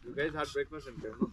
You guys had breakfast in Kerala?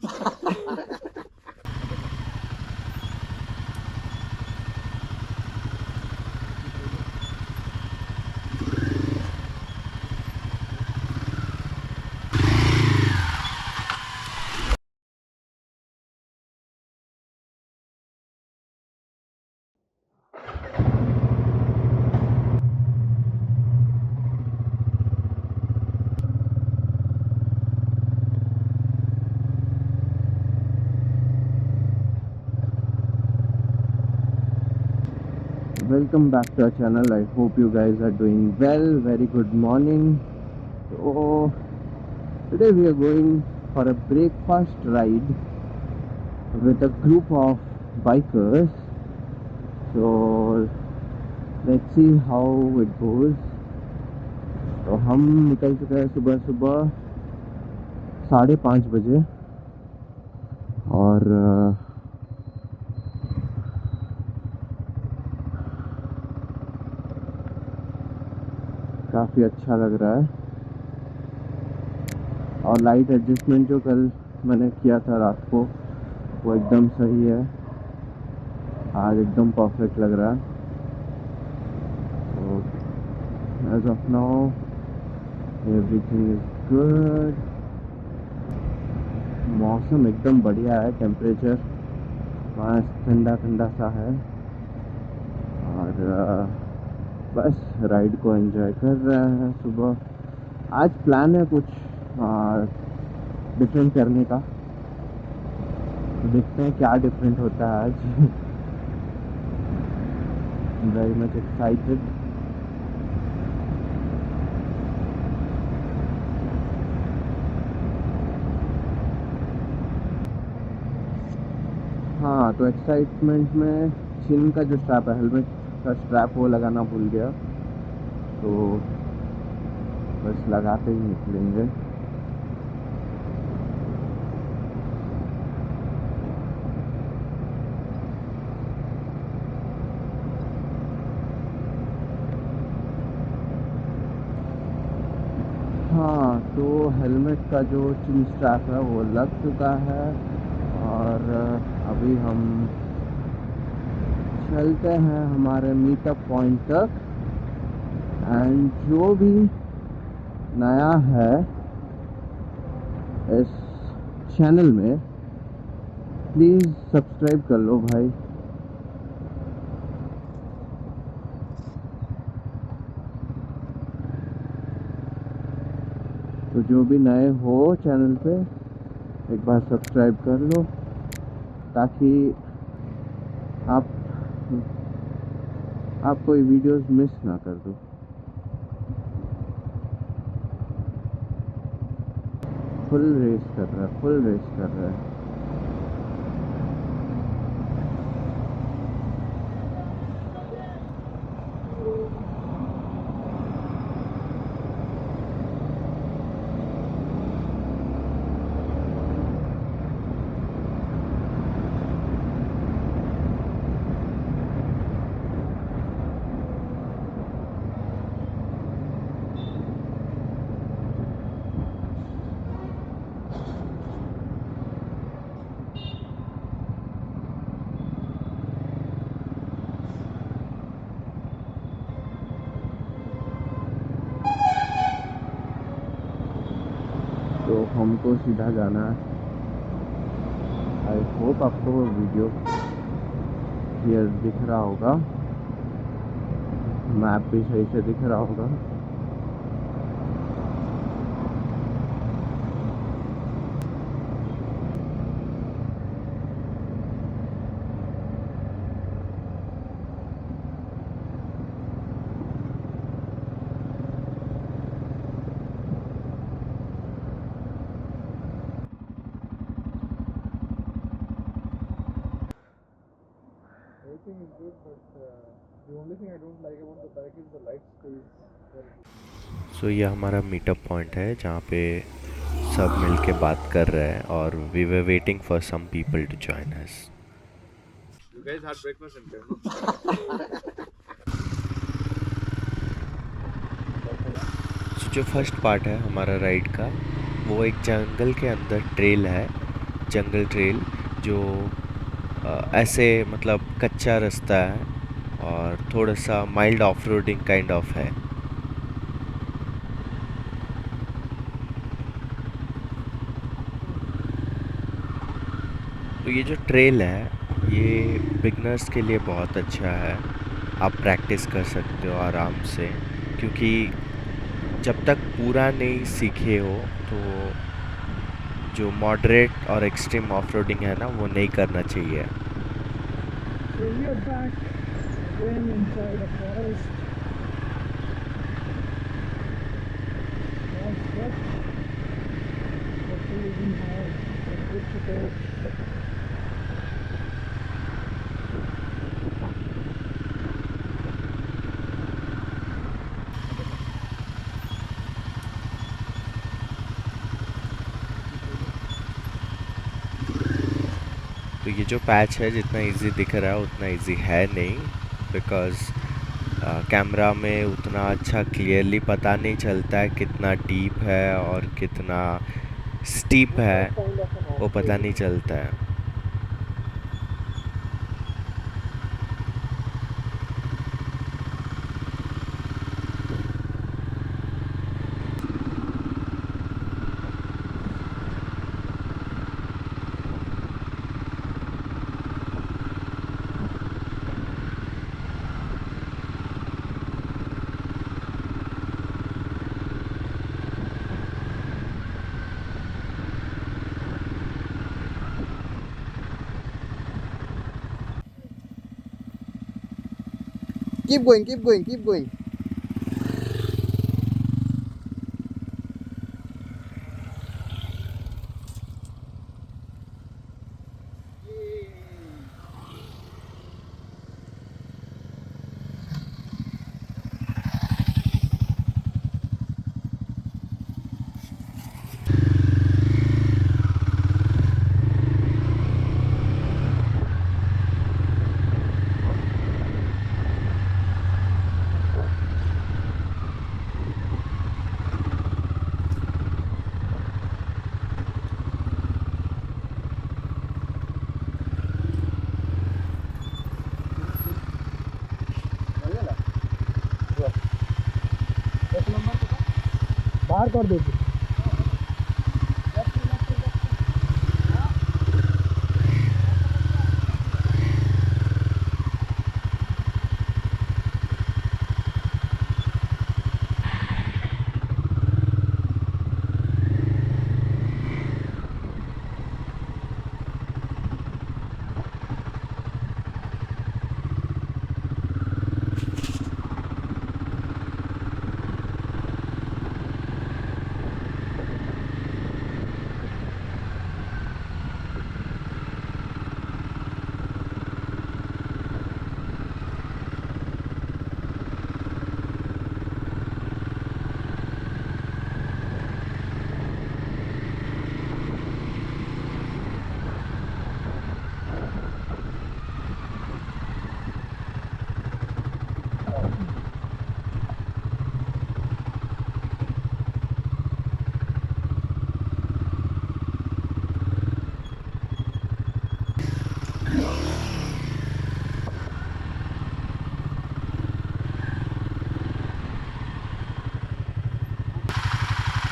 Welcome back to our channel. I hope you guys are doing well. Very good morning. So today we are going for a breakfast ride with a group of bikers. So let's see how it goes. तो हम निकल चुके हैं सुबह सुबह 5:30 बजे और काफ़ी अच्छा लग रहा है। और लाइट एडजस्टमेंट जो कल मैंने किया था रात को वो एकदम सही है, आज एकदम परफेक्ट लग रहा है। तो as of now everything is good. मौसम एकदम बढ़िया है, टेम्परेचर मस्त ठंडा ठंडा सा है और बस राइड को एंजॉय कर रहे हैं। सुबह आज प्लान है कुछ डिफरेंट करने का, तो देखते हैं क्या डिफरेंट होता है आज। Very much excited. हाँ, तो एक्साइटमेंट में चिन का जो स्ट्रैप है, हेलमेट का स्ट्रैप, वो लगाना भूल गया, तो बस लगाते ही निकलेंगे। हाँ, तो हेलमेट का जो चिन स्ट्रैप है वो लग चुका है और अभी हम चलते हैं हमारे मीटअप पॉइंट तक। एंड जो भी नया है इस चैनल में प्लीज़ सब्सक्राइब कर लो भाई। तो जो भी नए हो चैनल पे एक बार सब्सक्राइब कर लो ताकि आप कोई वीडियोस मिस ना कर दो। फुल रेस कर रहा है, फुल रेस कर रहा है। तो हमको सीधा जाना है। आई होप आपको वो वीडियो क्लियर दिख रहा होगा, मैप भी सही से दिख रहा होगा। Everything is good, but the only thing I don't like about the bike is the light stays. सो ये हमारा मीटअप पॉइंट है जहाँ पे सब मिलके बात कर रहे हैं और we were waiting for some people to join us. You guys had breakfast in Kerala? So जो फर्स्ट पार्ट है हमारा राइड का वो एक जंगल के अंदर ट्रेल है, जंगल ट्रेल, जो ऐसे मतलब कच्चा रास्ता है और थोड़ा सा mild off roading kind of है। तो ये जो ट्रेल है ये बिगनर्स के लिए बहुत अच्छा है, आप प्रैक्टिस कर सकते हो आराम से, क्योंकि जब तक पूरा नहीं सीखे हो तो जो मॉडरेट और एक्सट्रीम ऑफ रोडिंग है ना वो नहीं करना चाहिए। So we are back again inside the forest. All set. Hopefully we have a good support. तो ये जो पैच है जितना इजी दिख रहा है उतना इजी है नहीं, बिकॉज़ कैमरा में उतना अच्छा क्लियरली पता नहीं चलता है कितना डीप है और कितना स्टीप है, वो पता नहीं चलता है। Keep going, keep going, keep going. बाहर कर दो।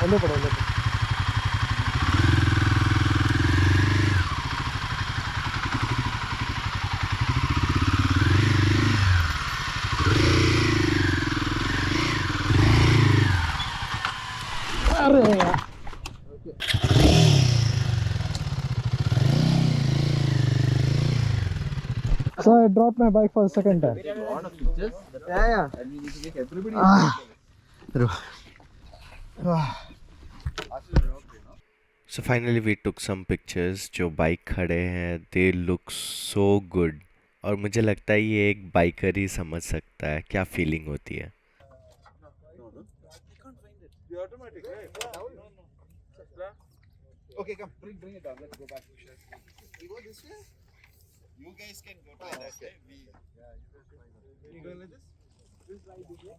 हेलो पड़ो हेलो। अरे यार। So I dropped my bike for the second time. Yeah. So finally we took some pictures। जो बाइक खड़े हैं they look so good, और मुझे लगता है ये एक बाइकर ही समझ सकता है क्या फीलिंग होती है। Okay, come. Bring it down. Let's go back. You go this way? You guys can go to that way. You going like this? This ride this way?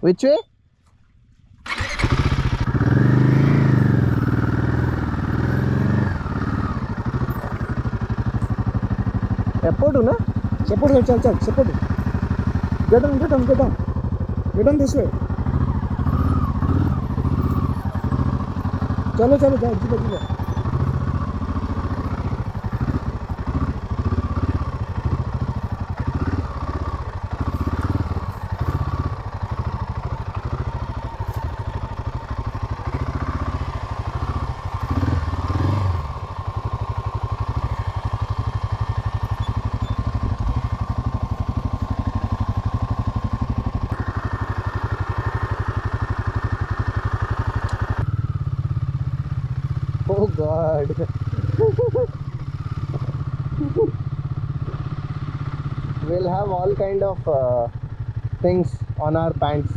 Which way? Support na? Support sir, चल चल support. Get on, get on, get on. Get on this way. चलो चलो जाओ जिला जिला. Oh God. We'll have all kind of things on our pants.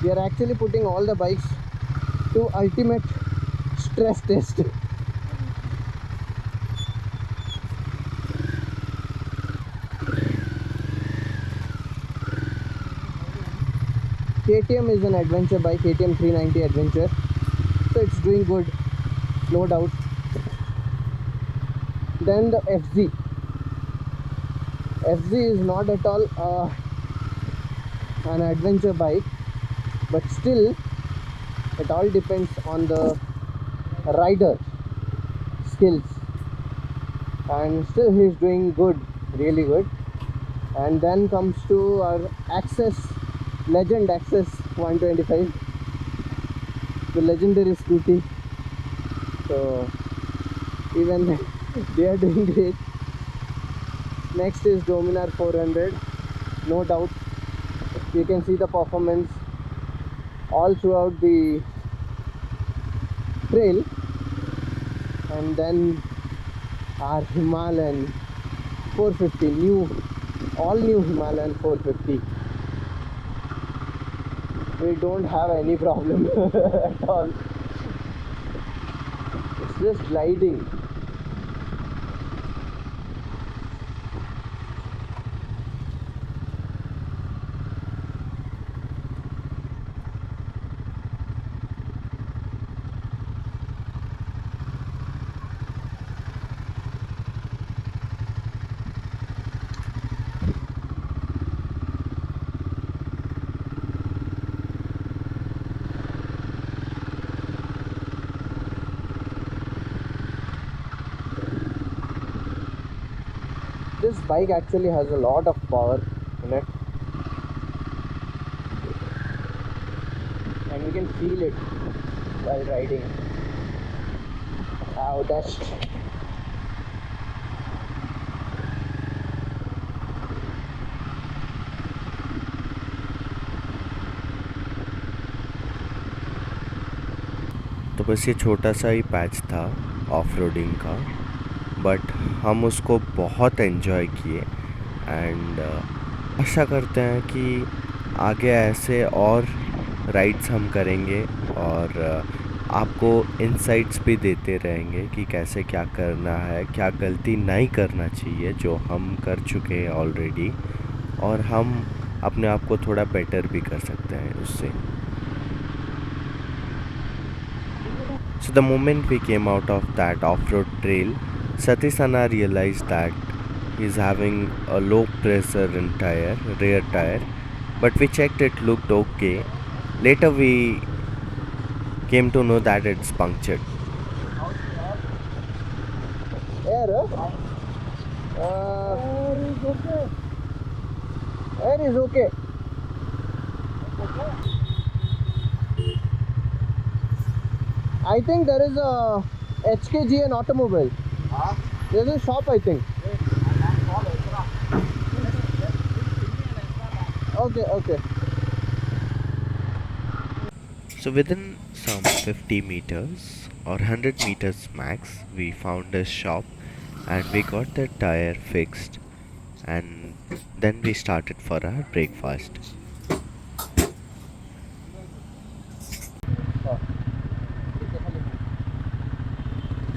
We are actually putting all the bikes to ultimate stress test. KTM is an adventure bike, KTM 390 Adventure, so it's doing good, no doubt. Then the FZ. FZ is not at all an adventure bike, but still it all depends on the rider skills, and still he's doing good, really good. And then comes to our Access Legend Access 125, the legendary scooty. So even they are doing great. Next is Dominar 400, no doubt. You can see the performance all throughout the trail. And then our Himalayan 450, all new Himalayan 450. We don't have any problem at all. It's just gliding. This bike actually has a lot of power in it, and you can feel it while riding. Wow, that's तो बस ये छोटा सा ही patch था off roading का, but हम उसको बहुत एंजॉय किए एंड आशा करते हैं कि आगे ऐसे और राइड्स हम करेंगे और आपको इनसाइट्स भी देते रहेंगे कि कैसे क्या करना है, क्या गलती नहीं करना चाहिए जो हम कर चुके हैं ऑलरेडी, और हम अपने आप को थोड़ा बेटर भी कर सकते हैं उससे. So the moment we came out of that off-road trail, Satish Anna realized that he's having a low pressure in rear tire, but we checked, it looked okay. Later we came to know that it's punctured. Air is okay. Air is okay. I think there is a HKG and automobile. There's a shop, I think. Okay, okay. So within some 50 meters or 100 meters max, we found a shop and we got the tire fixed, and then we started for our breakfast.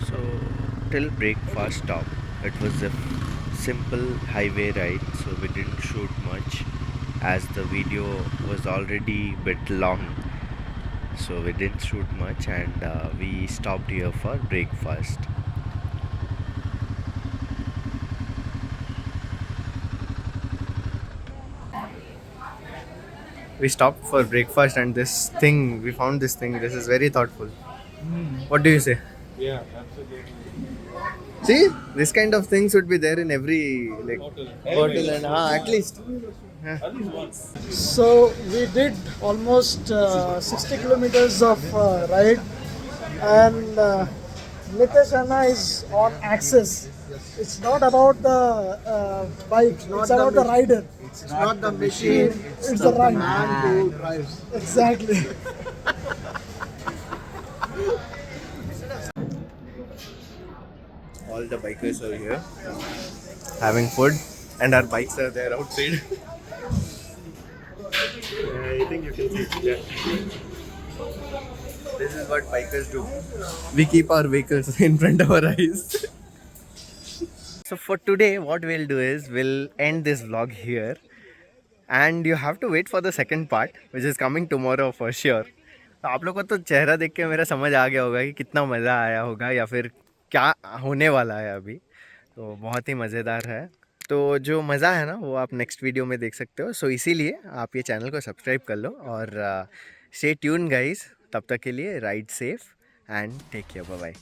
So till breakfast stop, it was a simple highway ride, so we didn't shoot much as the video was already bit long. So we didn't shoot much, and we stopped here for breakfast. We stopped for breakfast and we found this thing. This is very thoughtful. What do you say? Yeah, absolutely. See, this kind of things would be there in every like hotel and at least. So we did almost 60 kilometers of ride, and Nitesh Anna is on axis. It's not about the bike, it's about the rider. It's not the machine, It's the ride. man who drives. Exactly. All the bikers are here having food, and our bikes are there outside. I think you can see. Yeah. This is what bikers do. We keep our vehicles in front of our eyes. So for today, what we'll do is we'll end this vlog here, and you have to wait for the second part, which is coming tomorrow for sure. तो आप लोग को तो चेहरा देख के मेरा समझ आ गया होगा कि कितना मज़ा आया होगा या फिर क्या होने वाला है अभी। तो बहुत ही मज़ेदार है। तो जो मज़ा है ना वो आप नेक्स्ट वीडियो में देख सकते हो। सो इसीलिए आप ये चैनल को सब्सक्राइब कर लो और स्टे ट्यून गाइस। तब तक के लिए ride safe and take care, bye bye.